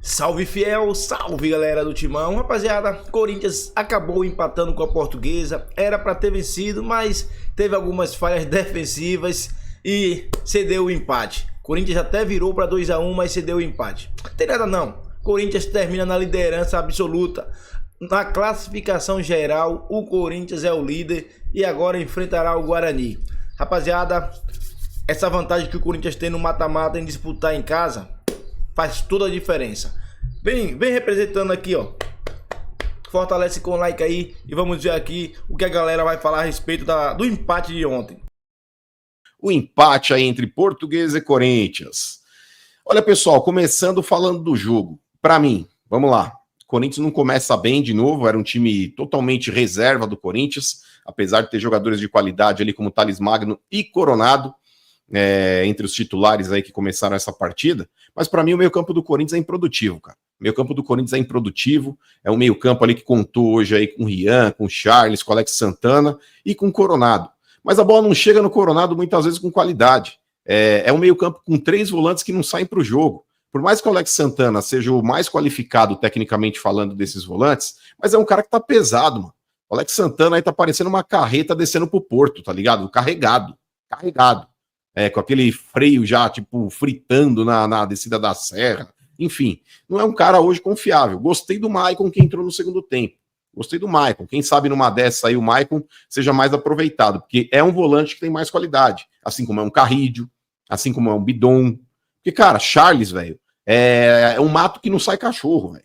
Salve fiel, salve galera do Timão. Rapaziada, Corinthians acabou empatando com a Portuguesa. Era para ter vencido, mas teve algumas falhas defensivas e cedeu o empate. Corinthians até virou para 2-1, mas cedeu o empate. Não tem nada não. Corinthians termina na liderança absoluta. Na classificação geral, o Corinthians é o líder e agora enfrentará o Guarani. Rapaziada, essa vantagem que o Corinthians tem no mata-mata em disputar em casa faz toda a diferença. Vem representando aqui, ó. Fortalece com o like aí e vamos ver aqui o que a galera vai falar a respeito do empate de ontem. O empate aí entre Portuguesa e Corinthians. Olha, pessoal, começando falando do jogo. Para mim, vamos lá. Corinthians não começa bem de novo, era um time totalmente reserva do Corinthians, apesar de ter jogadores de qualidade ali como Thales Magno e Coronado, entre os titulares aí que começaram essa partida. Mas para mim o meio-campo do Corinthians é improdutivo, cara. O meio-campo do Corinthians é improdutivo, é um meio-campo ali que contou hoje aí com o Rian, com o Charles, com o Alex Santana e com o Coronado. Mas a bola não chega no Coronado muitas vezes com qualidade. É um meio-campo com 3 volantes que não saem para o jogo. Por mais que o Alex Santana seja o mais qualificado tecnicamente falando desses volantes, mas é um cara que tá pesado, mano. O Alex Santana aí tá parecendo uma carreta descendo pro porto, tá ligado? Carregado. Com aquele freio já, tipo, fritando na descida da serra. Enfim, não é um cara hoje confiável. Gostei do Maicon que entrou no segundo tempo. Gostei do Maicon. Quem sabe numa dessa aí o Maicon seja mais aproveitado, porque é um volante que tem mais qualidade. Assim como é um Carrídio, assim como é um Bidon. Porque, cara, Charles, velho, é um mato que não sai cachorro, velho.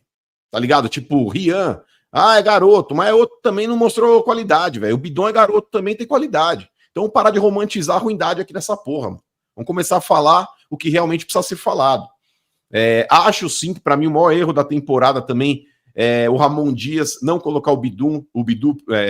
Tá ligado? Tipo, Rian, é garoto, mas outro também não mostrou qualidade, velho. O Bidon é garoto, também tem qualidade. Então vamos parar de romantizar a ruindade aqui dessa porra, mano. Vamos começar a falar o que realmente precisa ser falado. Acho sim que para mim o maior erro da temporada também é o Ramon Dias não colocar o Bidu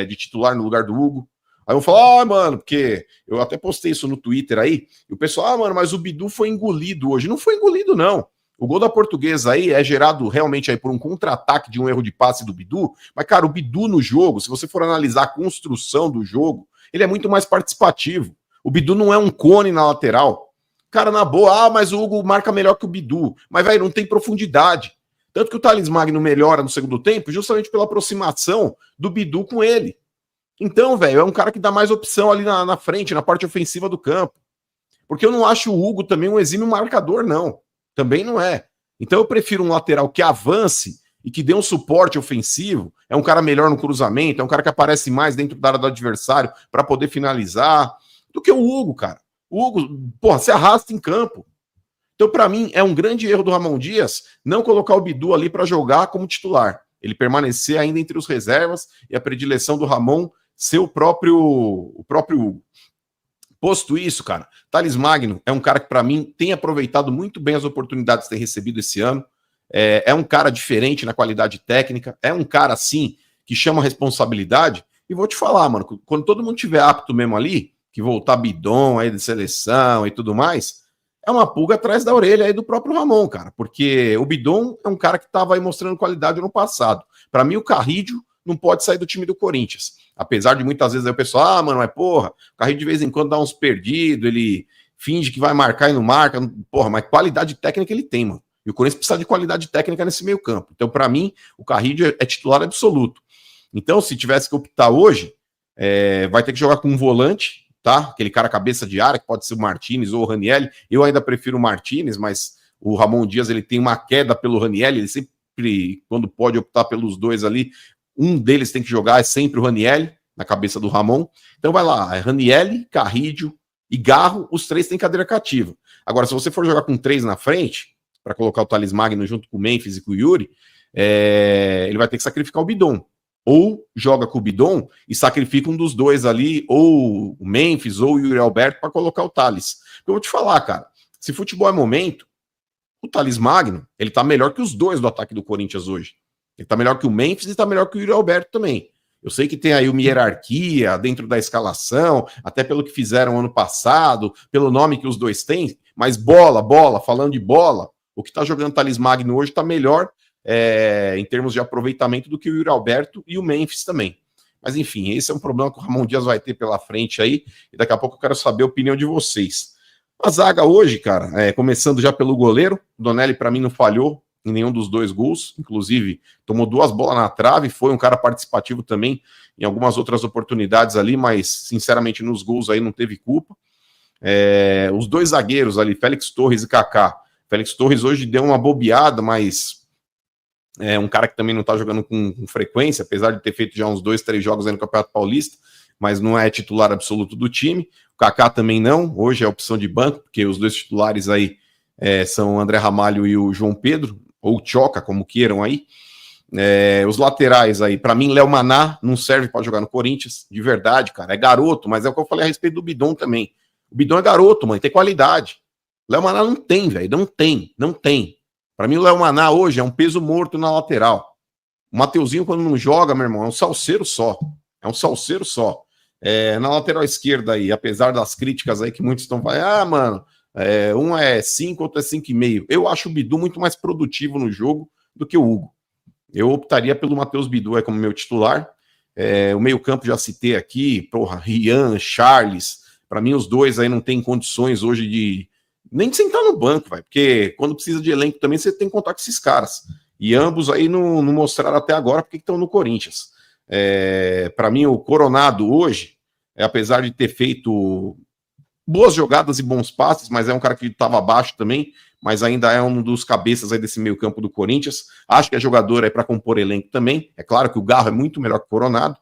de titular no lugar do Hugo. Aí eu falo, mano, porque eu até postei isso no Twitter aí, e o pessoal, mano, mas o Bidu foi engolido hoje. Não foi engolido, não. O gol da Portuguesa aí é gerado realmente aí por um contra-ataque de um erro de passe do Bidu, mas, cara, o Bidu no jogo, se você for analisar a construção do jogo, ele é muito mais participativo. O Bidu não é um cone na lateral. Cara, na boa, mas o Hugo marca melhor que o Bidu. Mas, velho, não tem profundidade. Tanto que o Thales Magno melhora no segundo tempo justamente pela aproximação do Bidu com ele. Então, velho, é um cara que dá mais opção ali na frente, na parte ofensiva do campo. Porque eu não acho o Hugo também um exímio marcador, não. Também não é. Então eu prefiro um lateral que avance e que dê um suporte ofensivo, é um cara melhor no cruzamento, é um cara que aparece mais dentro da área do adversário para poder finalizar, do que o Hugo, cara. O Hugo, porra, se arrasta em campo. Então, para mim, é um grande erro do Ramon Dias não colocar o Bidu ali para jogar como titular. Ele permanecer ainda entre os reservas e a predileção do Ramon ser o próprio Hugo. Posto isso, cara, Thales Magno é um cara que, para mim, tem aproveitado muito bem as oportunidades que tem recebido esse ano. É um cara diferente na qualidade técnica, é um cara, assim, que chama responsabilidade. E vou te falar, mano, quando todo mundo tiver apto mesmo ali, que voltar Bidon aí de seleção e tudo mais, é uma pulga atrás da orelha aí do próprio Ramon, cara, porque o Bidon é um cara que estava aí mostrando qualidade no passado. Para mim, o Carrídio não pode sair do time do Corinthians. Apesar de muitas vezes aí o pessoal, mano, mas porra, o Carrídio de vez em quando dá uns perdidos, ele finge que vai marcar e não marca, porra, mas qualidade técnica ele tem, mano. E o Corinthians precisa de qualidade técnica nesse meio campo. Então, para mim, o Carrídio é titular absoluto. Então, se tivesse que optar hoje, vai ter que jogar com um volante, tá? Aquele cara cabeça de área, que pode ser o Martinez ou o Ranielli. Eu ainda prefiro o Martinez, mas o Ramon Dias, ele tem uma queda pelo Ranielli, ele sempre, quando pode optar pelos dois ali, um deles tem que jogar, é sempre o Ranielli, na cabeça do Ramon. Então vai lá, Ranielli, Carrídio e Garro, os 3 têm cadeira cativa. Agora, se você for jogar com 3 na frente, para colocar o Thales Magno junto com o Memphis e com o Yuri, ele vai ter que sacrificar o Bidon. Ou joga com o Bidon e sacrifica um dos dois ali, ou o Memphis ou o Yuri Alberto, para colocar o Thales. Eu vou te falar, cara, se futebol é momento, o Thales Magno, ele tá melhor que os dois do ataque do Corinthians hoje. Ele tá melhor que o Memphis e tá melhor que o Yuri Alberto também. Eu sei que tem aí uma hierarquia dentro da escalação, até pelo que fizeram ano passado, pelo nome que os dois têm, mas bola, falando de bola, o que tá jogando o Thales Magno hoje tá melhor em termos de aproveitamento do que o Yuri Alberto e o Memphis também. Mas enfim, esse é um problema que o Ramon Dias vai ter pela frente aí, e daqui a pouco eu quero saber a opinião de vocês. A zaga hoje, cara, começando já pelo goleiro, o Donelli para mim não falhou em nenhum dos 2 gols, inclusive tomou 2 bolas na trave, foi um cara participativo também em algumas outras oportunidades ali, mas sinceramente nos gols aí não teve culpa. Os 2 zagueiros ali, Félix Torres e Kaká. Félix Torres hoje deu uma bobeada, mas é um cara que também não tá jogando com frequência, apesar de ter feito já uns 2, 3 jogos aí no Campeonato Paulista, mas não é titular absoluto do time. O Kaká também não, hoje é opção de banco, porque os 2 titulares aí são o André Ramalho e o João Pedro, ou Choca, como queiram aí. Os laterais aí, para mim, Léo Maná não serve para jogar no Corinthians, de verdade, cara, é garoto, mas é o que eu falei a respeito do Bidon também. O Bidon é garoto, mano, tem qualidade. Léo Maná não tem, velho, não tem. Para mim, o Léo Maná hoje é um peso morto na lateral. O Mateuzinho, quando não joga, meu irmão, é um salseiro só. Na lateral esquerda aí, apesar das críticas aí que muitos estão falando, mano, um é 5, outro é 5,5. Eu acho o Bidu muito mais produtivo no jogo do que o Hugo. Eu optaria pelo Matheus Bidu como meu titular. O meio-campo já citei aqui, Rian, Charles. Para mim, os 2 aí não tem condições hoje nem de sentar no banco, véio, porque quando precisa de elenco também você tem que contar com esses caras. E ambos aí não mostraram até agora porque estão no Corinthians. Para mim, o Coronado hoje, apesar de ter feito boas jogadas e bons passes, mas é um cara que estava abaixo também, mas ainda é um dos cabeças aí desse meio campo do Corinthians. Acho que é jogador aí para compor elenco também. É claro que o Garro é muito melhor que o Coronado,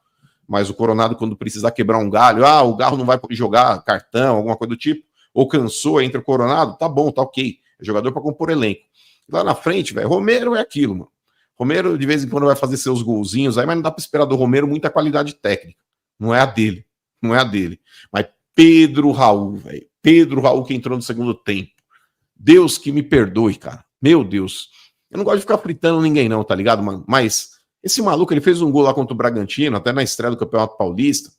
mas o Coronado, quando precisar quebrar um galho, o Garro não vai jogar cartão, alguma coisa do tipo, ou cansou entre o Coronado, tá bom, tá ok. É jogador para compor elenco. Lá na frente, velho, Romero é aquilo, mano. Romero, de vez em quando, vai fazer seus golzinhos aí, mas não dá para esperar do Romero muita qualidade técnica. Não é a dele. Mas Pedro Raul, velho. Pedro Raul que entrou no segundo tempo. Deus que me perdoe, cara. Meu Deus. Eu não gosto de ficar fritando ninguém não, tá ligado, mano? Mas esse maluco, ele fez um gol lá contra o Bragantino, até na estreia do Campeonato Paulista.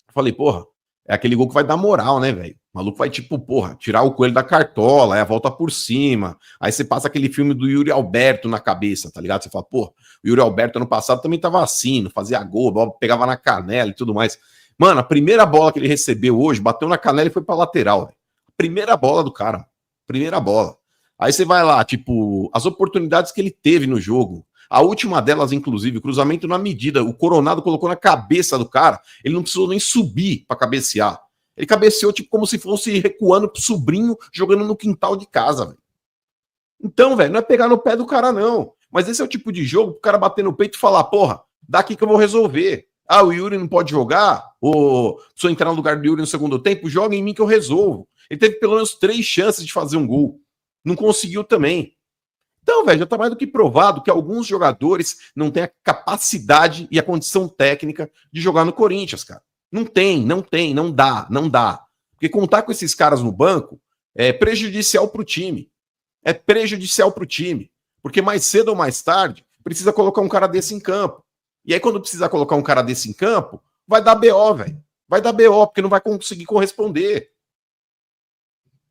Eu falei, porra, é aquele gol que vai dar moral, né, velho? O maluco vai, tirar o coelho da cartola, a volta por cima. Aí você passa aquele filme do Yuri Alberto na cabeça, tá ligado? Você fala, porra, o Yuri Alberto ano passado também tava assim, não fazia gol, a bola pegava na canela e tudo mais. Mano, a primeira bola que ele recebeu hoje, bateu na canela e foi pra lateral, velho. Primeira bola do cara. Primeira bola. Aí você vai lá, as oportunidades que ele teve no jogo. A última delas, inclusive, cruzamento na medida. O Coronado colocou na cabeça do cara. Ele não precisou nem subir pra cabecear. Ele cabeceou como se fosse recuando pro sobrinho jogando no quintal de casa, velho. Então, velho, não é pegar no pé do cara, não. Mas esse é o tipo de jogo pro cara bater no peito e falar, porra, daqui que eu vou resolver. O Yuri não pode jogar? Ou se eu entrar no lugar do Yuri no segundo tempo, joga em mim que eu resolvo. Ele teve pelo menos 3 chances de fazer um gol. Não conseguiu também. Então, velho, já tá mais do que provado que alguns jogadores não têm a capacidade e a condição técnica de jogar no Corinthians, cara. Não dá. Porque contar com esses caras no banco é prejudicial pro time. Porque mais cedo ou mais tarde, precisa colocar um cara desse em campo. E aí, quando precisar colocar um cara desse em campo, vai dar BO, velho. Vai dar BO, porque não vai conseguir corresponder.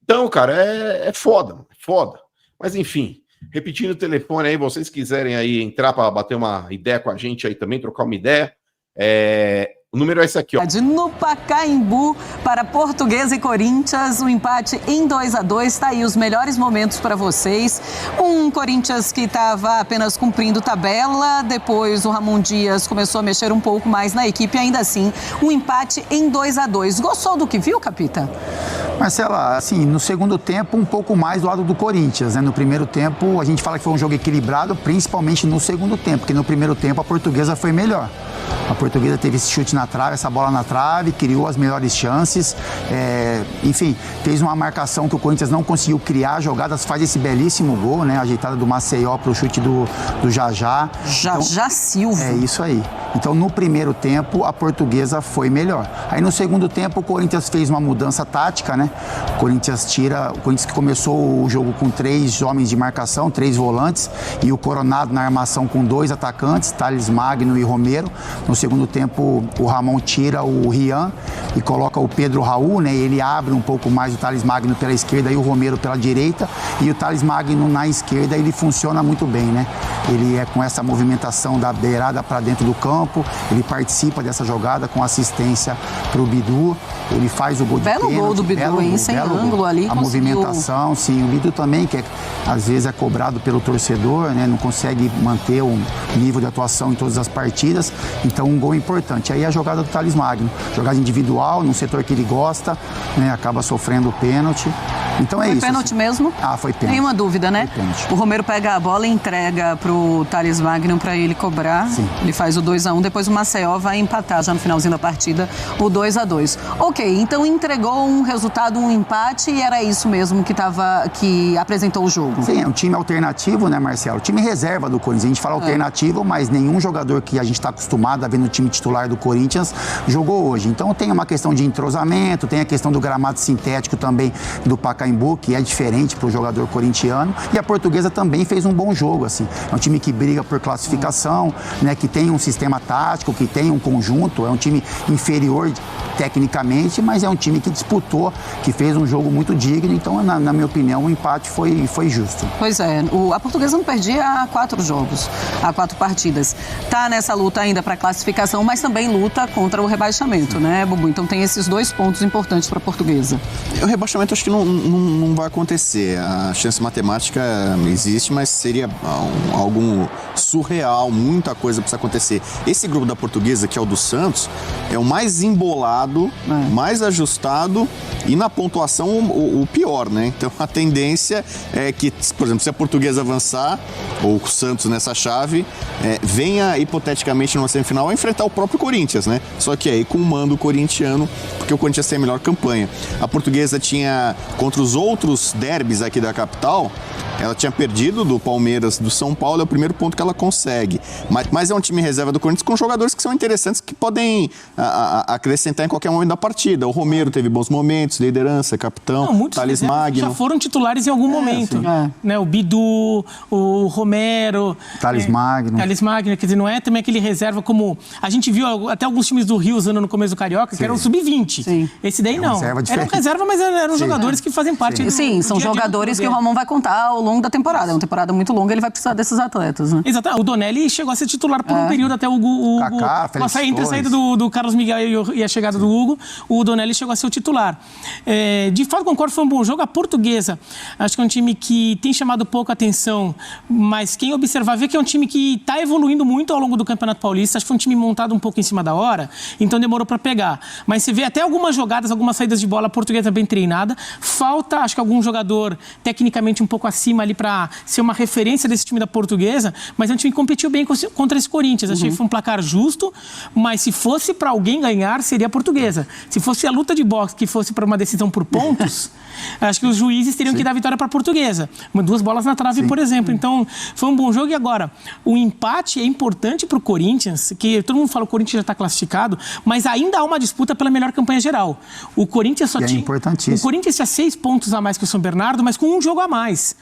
Então, cara, é foda, mano. É foda. Mas, enfim, repetindo o telefone aí, vocês quiserem aí entrar para bater uma ideia com a gente aí também, trocar uma ideia, o número é esse aqui, ó. No Pacaembu, para Portuguesa e Corinthians, um empate em 2-2, tá aí os melhores momentos para vocês. Um Corinthians que estava apenas cumprindo tabela, depois o Ramon Dias começou a mexer um pouco mais na equipe, ainda assim, um empate em 2-2. Gostou do que viu, Capita? Marcela, assim, no segundo tempo, um pouco mais do lado do Corinthians, né? No primeiro tempo, a gente fala que foi um jogo equilibrado, principalmente no segundo tempo, porque no primeiro tempo a Portuguesa foi melhor. A Portuguesa teve esse chute na trave, essa bola na trave, criou as melhores chances, enfim, fez uma marcação que o Corinthians não conseguiu criar jogadas, faz esse belíssimo gol, né? Ajeitada do Maceió para o chute do Jajá. Jajá Silva. É isso aí. Então, no primeiro tempo, a Portuguesa foi melhor. Aí, no segundo tempo, o Corinthians fez uma mudança tática, né? O Corinthians que começou o jogo com 3 homens de marcação, 3 volantes, e o Coronado na armação com 2 atacantes, Thales Magno e Romero. No segundo tempo, o Ramon tira o Rian e coloca o Pedro Raul, né? Ele abre um pouco mais o Thales Magno pela esquerda e o Romero pela direita. E o Thales Magno na esquerda, ele funciona muito bem, né? ele é com essa movimentação da beirada para dentro do campo, ele participa dessa jogada com assistência para o Bidu, ele faz o gol de pênalti. Belo gol do Bidu, hein? Sem ângulo ali. A movimentação, sim, o Bidu também, que às vezes é cobrado pelo torcedor, né? Não consegue manter um nível de atuação em todas as partidas, então um gol importante. Aí a jogada do Thales Magno, jogada individual, num setor que ele gosta, né? Acaba sofrendo o pênalti. Então é foi isso. Foi pênalti assim. Mesmo? Foi pênalti. Nenhuma dúvida, né? O Romero pega a bola e entrega pro Thales Magno para ele cobrar. Sim. Ele faz o 2-1, depois o Maceió vai empatar já no finalzinho da partida o 2-2. Ok, então entregou um resultado, um empate e era isso mesmo que apresentou o jogo. Sim, é um time alternativo, né, Marcelo? Time reserva do Corinthians. A gente fala alternativo, mas nenhum jogador que a gente está acostumado a ver no time titular do Corinthians jogou hoje. Então tem uma questão de entrosamento, tem a questão do gramado sintético também do Pacaembu, que é diferente para o jogador corintiano. E a Portuguesa também fez um bom jogo, assim. É um time que briga por classificação, né, que tem um sistema tático, que tem um conjunto. É um time inferior tecnicamente, mas é um time que disputou, que fez um jogo muito digno. Então, na minha opinião, o empate foi justo. Pois é, a Portuguesa não perdia há 4 jogos, há 4 partidas. Tá nessa luta ainda para classificação, mas também luta contra o rebaixamento, né, Bubu? Então tem esses 2 pontos importantes para a Portuguesa. O rebaixamento acho que não vai acontecer. A chance matemática existe, mas seria algo surreal, muita coisa precisa acontecer. Esse grupo da Portuguesa, que é o do Santos, é o mais embolado, mais ajustado e na pontuação o pior, né? Então a tendência é que, por exemplo, se a Portuguesa avançar, ou o Santos nessa chave, venha hipoteticamente numa semifinal a enfrentar o próprio Corinthians, né? Só que aí com o mando corintiano, porque o Corinthians tem a melhor campanha. A Portuguesa tinha, contra os outros derbys aqui da capital, ela tinha perdido do Palmeiras, do São Paulo, é o primeiro ponto que ela consegue. Mas é um time reserva do Corinthians com jogadores que são interessantes, que podem acrescentar em qualquer momento da partida. O Romero teve bons momentos, liderança, capitão, Thales Magno. Já foram titulares em algum momento. Né? O Bidu, o Romero. Thales Magno. Thales Magno, quer dizer, não é também aquele reserva como... A gente viu até alguns times do Rio usando no começo do Carioca, que eram sub-20. Esse daí não. Era reserva, mas eram jogadores que fazem parte do são jogadores que o Ramon vai contar ao longo da temporada. É uma temporada muito longa, ele vai precisar desses atletas, né? Exato. O Donelli chegou a ser titular por um período até o Kaká, entre a saída do Carlos Miguel e a chegada do Hugo, o Donelli chegou a ser o titular. De fato, concordo, foi um bom jogo. A Portuguesa, acho que é um time que tem chamado pouco atenção, mas quem observar vê que é um time que está evoluindo muito ao longo do Campeonato Paulista. Acho que foi um time montado um pouco em cima da hora, então demorou para pegar. Mas você vê até algumas jogadas, algumas saídas de bola, a Portuguesa bem treinada. Falta, acho que algum jogador tecnicamente um pouco acima ali para ser uma referência desse time da Portuguesa, mas é um time que competiu bem contra esse Corinthians. Achei que foi um placar justo, mas se fosse para alguém ganhar, seria a Portuguesa. Se fosse a luta de boxe que fosse para uma decisão por pontos, acho que os juízes teriam que dar a vitória para a Portuguesa. 2 bolas na trave, por exemplo. Então, foi um bom jogo. E agora, o empate é importante para o Corinthians, que todo mundo fala que o Corinthians já está classificado, mas ainda há uma disputa pela melhor campanha geral. O Corinthians só tinha... importantíssimo. O Corinthians tinha 6 pontos a mais que o São Bernardo, mas com um jogo a mais.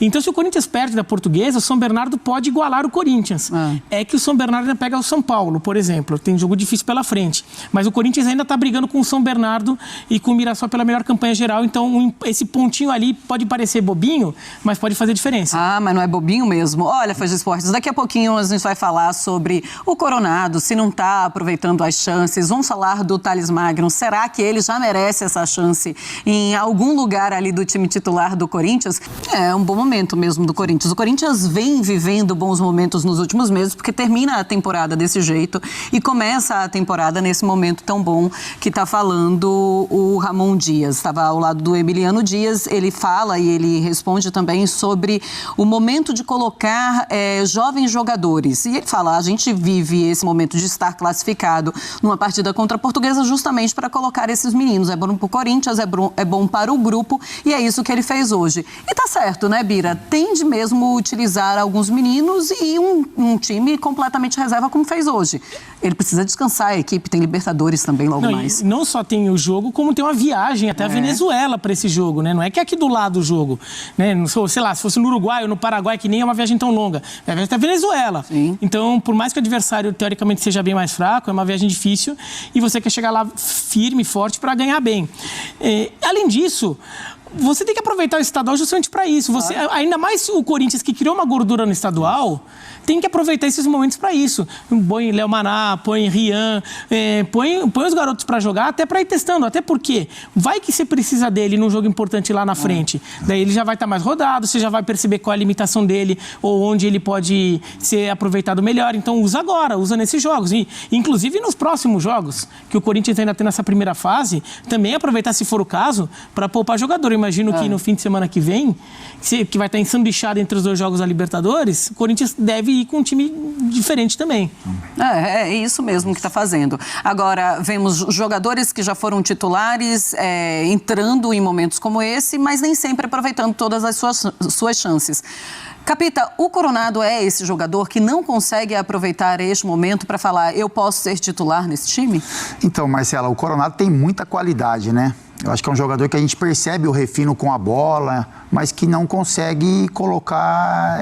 Então, se o Corinthians perde da Portuguesa, o São Bernardo pode igualar o Corinthians. É que o São Bernardo ainda pega o São Paulo, por exemplo. Tem jogo difícil pela frente. Mas o Corinthians ainda está brigando com o São Bernardo e com o Mirassol pela melhor campanha geral. Então, esse pontinho ali pode parecer bobinho, mas pode fazer diferença. Mas não é bobinho mesmo. Olha, Fãs de Esportes, daqui a pouquinho a gente vai falar sobre o Coronado, se não está aproveitando as chances. Vamos falar do Thales Magno. Será que ele já merece essa chance em algum lugar ali do time titular do Corinthians? É um bom momento mesmo do Corinthians. O Corinthians vem vivendo bons momentos nos últimos meses, porque termina a temporada desse jeito e começa a temporada nesse momento tão bom que está falando o Ramon Dias. Estava ao lado do Emiliano Dias, ele fala e ele responde também sobre o momento de colocar jovens jogadores. E ele fala, a gente vive esse momento de estar classificado numa partida contra a Portuguesa justamente para colocar esses meninos. É bom para o Corinthians, é bom para o grupo e é isso que ele fez hoje. E tá certo, né, Bira? Tem de mesmo utilizar alguns meninos e um time completamente reserva como fez hoje. Ele precisa descansar, a equipe tem Libertadores também logo mais. Não só tem o jogo, como tem uma viagem até a Venezuela para esse jogo, né? Não é que é aqui do lado o jogo, né? Sei lá, se fosse no Uruguai ou no Paraguai, que nem é uma viagem tão longa. É a viagem até a Venezuela. Sim. Então, por mais que o adversário teoricamente seja bem mais fraco, é uma viagem difícil e você quer chegar lá firme, forte para ganhar bem. Além disso, você tem que aproveitar o estadual justamente para isso. Ainda mais o Corinthians, que criou uma gordura no estadual, tem que aproveitar esses momentos para isso. Põe Léo Maná, põe Rian, põe os garotos para jogar, até para ir testando. Até porque vai que você precisa dele num jogo importante lá na frente. Daí ele já vai estar mais rodado, você já vai perceber qual é a limitação dele ou onde ele pode ser aproveitado melhor. Então usa agora, usa nesses jogos. E, inclusive nos próximos jogos, que o Corinthians ainda tem nessa primeira fase, também aproveitar, se for o caso, para poupar jogador. Eu imagino que no fim de semana que vem, que vai estar ensambichado entre os 2 jogos da Libertadores, o Corinthians deve ir com um time diferente também. É isso mesmo que está fazendo. Agora, vemos jogadores que já foram titulares entrando em momentos como esse, mas nem sempre aproveitando todas as suas chances. Capita, o Coronado é esse jogador que não consegue aproveitar este momento para falar, eu posso ser titular nesse time? Então, Marcela, o Coronado tem muita qualidade, né? Eu acho que é um jogador que a gente percebe o refino com a bola, mas que não consegue colocar,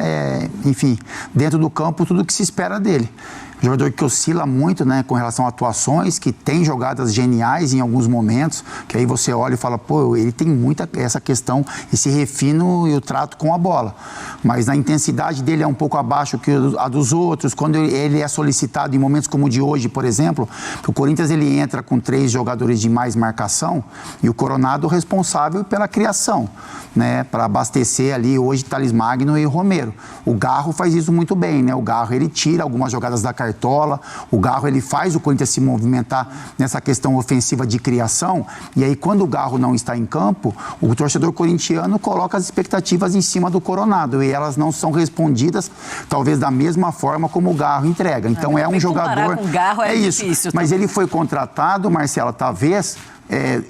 enfim, dentro do campo tudo o que se espera dele. Jogador que oscila muito, né, com relação a atuações, que tem jogadas geniais em alguns momentos, que aí você olha e fala, pô, ele tem muita essa questão, esse refino e o trato com a bola. Mas a intensidade dele é um pouco abaixo que a dos outros. Quando ele é solicitado em momentos como o de hoje, por exemplo, que o Corinthians ele entra com 3 jogadores de mais marcação e o Coronado responsável pela criação, né, para abastecer ali hoje Thales Magno e Romero. O Garro faz isso muito bem, né? O Garro ele tira algumas jogadas da cartola, o Garro ele faz o Corinthians se movimentar nessa questão ofensiva de criação, e aí quando o Garro não está em campo, o torcedor corintiano coloca as expectativas em cima do Coronado e elas não são respondidas talvez da mesma forma como o Garro entrega. Então é um jogador... Com o Garro é isso, difícil, mas ele foi contratado, Marcela, talvez...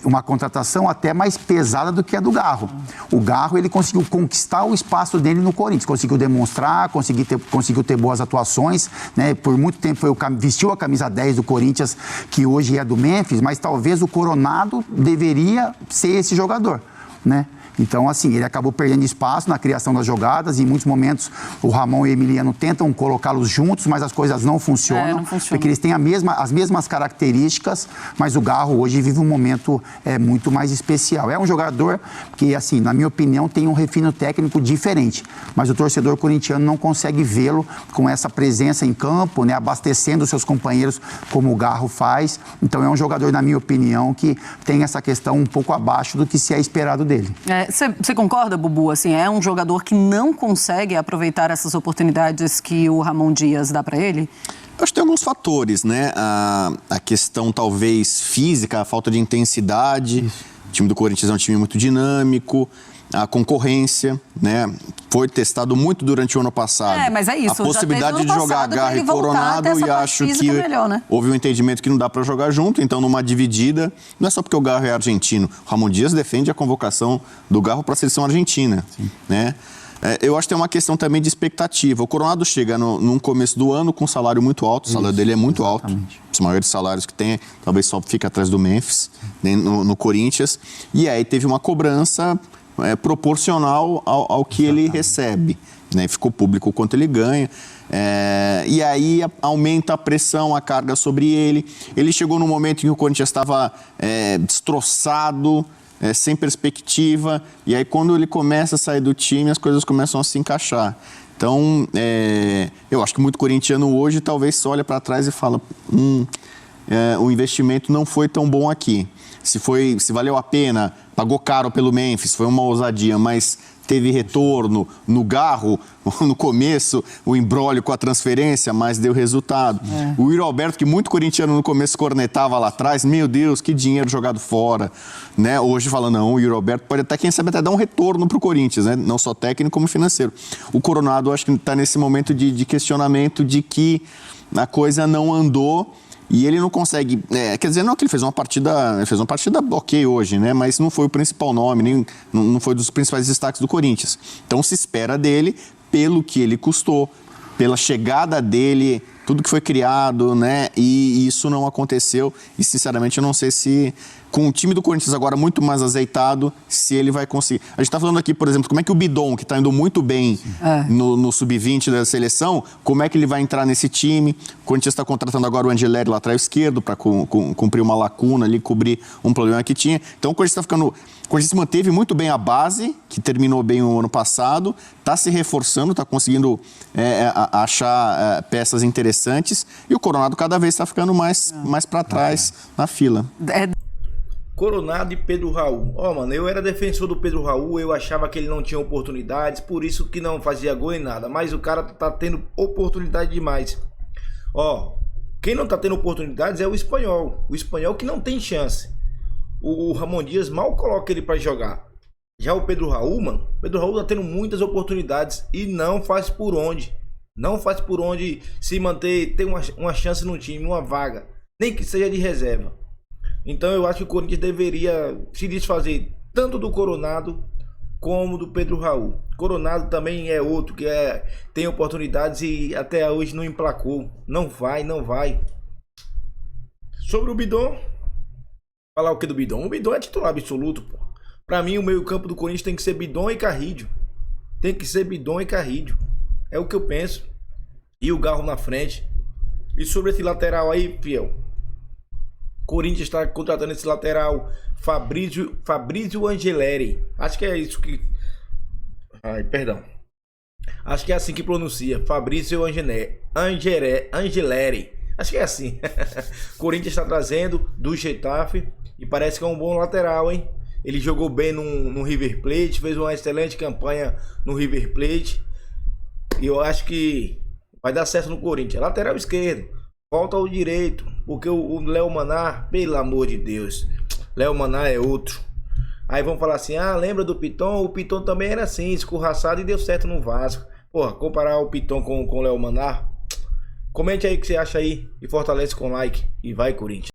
uma contratação até mais pesada do que a do Garro. O Garro, ele conseguiu conquistar o espaço dele no Corinthians, conseguiu demonstrar, conseguiu ter boas atuações, né? Por muito tempo vestiu a camisa 10 do Corinthians, que hoje é do Memphis, mas talvez o Coronado deveria ser esse jogador, né? Então, assim, ele acabou perdendo espaço na criação das jogadas. Em muitos momentos, o Ramon e o Emiliano tentam colocá-los juntos, mas as coisas não funcionam. Porque eles têm as mesmas características, mas o Garro hoje vive um momento muito mais especial. É um jogador que, assim, na minha opinião, tem um refino técnico diferente. Mas o torcedor corintiano não consegue vê-lo com essa presença em campo, né, abastecendo seus companheiros como o Garro faz. Então, é um jogador, na minha opinião, que tem essa questão um pouco abaixo do que se é esperado dele. Você concorda, Bubu? Assim, é um jogador que não consegue aproveitar essas oportunidades que o Ramon Dias dá para ele? Acho que tem alguns fatores, né? A questão, talvez, física, a falta de intensidade. Isso. O time do Corinthians é um time muito dinâmico. A concorrência, né? Foi testado muito durante o ano passado. Mas é isso. A possibilidade de jogar Garro e Coronado, e acho que melhor, né? houve um entendimento que não dá para jogar junto, então numa dividida, não é só porque o Garro é argentino. O Ramon Dias defende a convocação do Garro para a seleção argentina, né? Eu acho que tem uma questão também de expectativa. O Coronado chega no começo do ano com um salário muito alto, o salário dele é muito alto, os maiores salários que tem, talvez só fica atrás do Memphis, né, no Corinthians, e aí teve uma cobrança proporcional ao que ele recebe, né? Ficou público o quanto ele ganha, e aí aumenta a pressão, a carga sobre ele. Ele chegou num momento em que o Corinthians estava destroçado, sem perspectiva, e aí quando ele começa a sair do time, as coisas começam a se encaixar. Então, eu acho que muito corintiano hoje talvez olha para trás e fala, o investimento não foi tão bom aqui. Se valeu a pena, pagou caro pelo Memphis, foi uma ousadia, mas teve retorno no Garro, no começo, o imbróglio com a transferência, mas deu resultado. O Yuri Alberto, que muito corintiano no começo cornetava lá atrás, meu Deus, que dinheiro jogado fora, né? Hoje fala, não, o Yuri Alberto pode até, quem sabe, até dar um retorno para o Corinthians, né? Não só técnico como financeiro. O Coronado, acho que está nesse momento de questionamento de que a coisa não andou. E ele não consegue, quer dizer, não que ele fez uma partida ok hoje, né? Mas não foi o principal nome, não foi dos principais destaques do Corinthians. Então se espera dele, pelo que ele custou, pela chegada dele tudo que foi criado, né? E isso não aconteceu. E, sinceramente, eu não sei se, com o time do Corinthians agora muito mais azeitado, se ele vai conseguir. A gente tá falando aqui, por exemplo, como é que o Bidon, que tá indo muito bem no sub-20 da seleção, como é que ele vai entrar nesse time? O Corinthians está contratando agora o Angeleri, lateral esquerdo, para cumprir uma lacuna ali, cobrir um problema que tinha. Então, o Corinthians está ficando... O Corinthians manteve muito bem a base, que terminou bem o ano passado, está se reforçando, está conseguindo achar peças interessantes, e o Coronado cada vez está ficando mais para trás na fila. Coronado e Pedro Raul. Mano, eu era defensor do Pedro Raul, eu achava que ele não tinha oportunidades, por isso que não fazia gol em nada, mas o cara tá tendo oportunidade demais. Quem não tá tendo oportunidades é o Espanhol que não tem chance. O Ramon Dias mal coloca ele para jogar. Já o Pedro Raul, mano, Pedro Raul tá tendo muitas oportunidades e não faz por onde. Não faz por onde se manter, ter uma chance no time, uma vaga, nem que seja de reserva. Então eu acho que o Corinthians deveria se desfazer tanto do Coronado como do Pedro Raul. Coronado também é outro que tem oportunidades e até hoje não emplacou. Não vai. Sobre o Bidon, falar o que do Bidon? O Bidon é titular absoluto, pô. Pra mim, o meio-campo do Corinthians tem que ser Bidon e Carrídio. É o que eu penso. E o Garro na frente. E sobre esse lateral aí, fiel, Corinthians está contratando esse lateral Fabrício Angeleri. Acho que é isso que... Acho que é assim que pronuncia. Fabrício Angeleri. Acho que é assim. Corinthians está trazendo do Getafe e parece que é um bom lateral, hein? Ele jogou bem no River Plate, fez uma excelente campanha no River Plate. E eu acho que vai dar certo no Corinthians. Lateral esquerdo, falta o direito, porque o Léo Maná, pelo amor de Deus, Léo Maná é outro. Aí vão falar assim, lembra do Piton? O Piton também era assim, escorraçado e deu certo no Vasco. Porra, comparar o Piton com o Léo Maná? Comente aí o que você acha aí e fortalece com like. E vai, Corinthians.